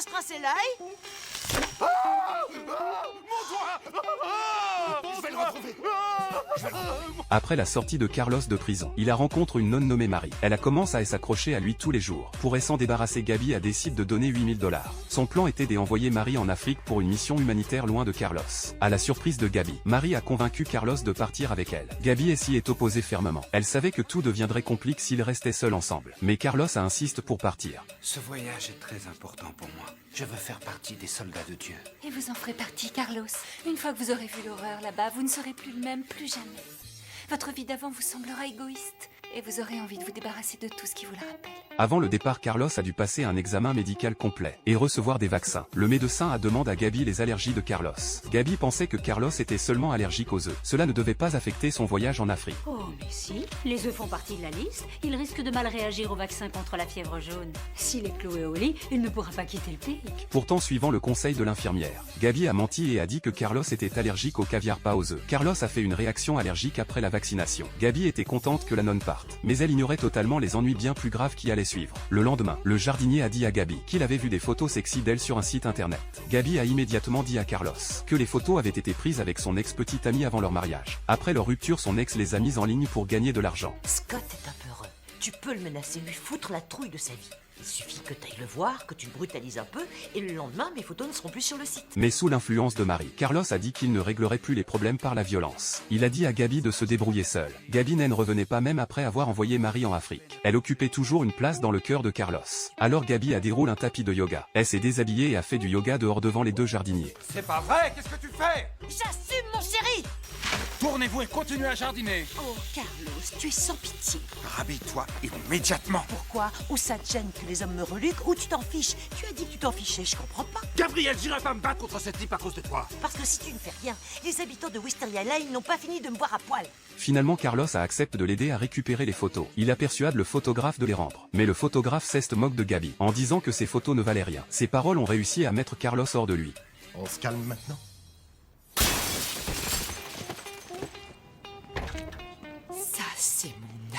restreint l'ail. Je vais le retrouver. Après la sortie de Carlos de prison, il rencontre une nonne nommée Marie. Elle commence à s'accrocher à lui tous les jours. Pour s'en débarrasser, Gabi décide de donner 8 000 $. Son plan était d'envoyer Marie en Afrique pour une mission humanitaire loin de Carlos. À la surprise de Gabi, Marie a convaincu Carlos de partir avec elle. Gabi s'y est opposée fermement. Elle savait que tout deviendrait compliqué s'ils restaient seuls ensemble. Mais Carlos insiste pour partir. Ce voyage est très important pour moi. Je veux faire partie des soldats de Dieu. Et vous en ferez partie, Carlos. Une fois que vous aurez vu l'horreur là-bas, vous ne serez plus le même, plus jamais. Votre vie d'avant vous semblera égoïste, et vous aurez envie de vous débarrasser de tout ce qui vous la rappelle. Avant le départ, Carlos a dû passer un examen médical complet et recevoir des vaccins. Le médecin demande à Gabi les allergies de Carlos. Gabi pensait que Carlos était seulement allergique aux œufs. Cela ne devait pas affecter son voyage en Afrique. Oh, mais si, les œufs font partie de la liste. Il risque de mal réagir au vaccin contre la fièvre jaune. S'il est cloué au lit, il ne pourra pas quitter le pays. Pourtant, suivant le conseil de l'infirmière, Gabi a menti et a dit que Carlos était allergique au caviar, pas aux œufs. Carlos a fait une réaction allergique après la vaccination. Gabi était contente que la nonne parte, mais elle ignorait totalement les ennuis bien plus graves qui allaient suivre. Le lendemain, le jardinier a dit à Gabi qu'il avait vu des photos sexy d'elle sur un site internet. Gabi a immédiatement dit à Carlos que les photos avaient été prises avec son ex-petite amie avant leur mariage. Après leur rupture, son ex les a mises en ligne pour gagner de l'argent. Scott est un peu heureux. Tu peux le menacer, lui foutre la trouille de sa vie. Il suffit que tu ailles le voir, que tu le brutalises un peu, et le lendemain, mes photos ne seront plus sur le site. Mais sous l'influence de Marie, Carlos a dit qu'il ne réglerait plus les problèmes par la violence. Il a dit à Gabi de se débrouiller seule. Gabi ne revenait pas même après avoir envoyé Marie en Afrique. Elle occupait toujours une place dans le cœur de Carlos. Alors Gabi déroule un tapis de yoga. Elle s'est déshabillée et a fait du yoga dehors devant les deux jardiniers. C'est pas vrai, qu'est-ce que tu fais? J'assume, mon chéri! Tournez-vous et continuez à jardiner. Oh, Carlos, tu es sans pitié. Rhabille-toi immédiatement. Pourquoi? Ou ça te gêne que les hommes me reluquent, ou tu t'en fiches. Tu as dit que tu t'en fichais, je comprends pas. Gabriel, j'irai pas me battre contre cette type à cause de toi. Parce que si tu ne fais rien, les habitants de Wisteria Lane n'ont pas fini de me voir à poil. Finalement, Carlos accepte de l'aider à récupérer les photos. Il persuade le photographe de les rendre. Mais le photographe se moque de Gabi, en disant que ces photos ne valaient rien. Ses paroles ont réussi à mettre Carlos hors de lui. On se calme maintenant? Ça, c'est mon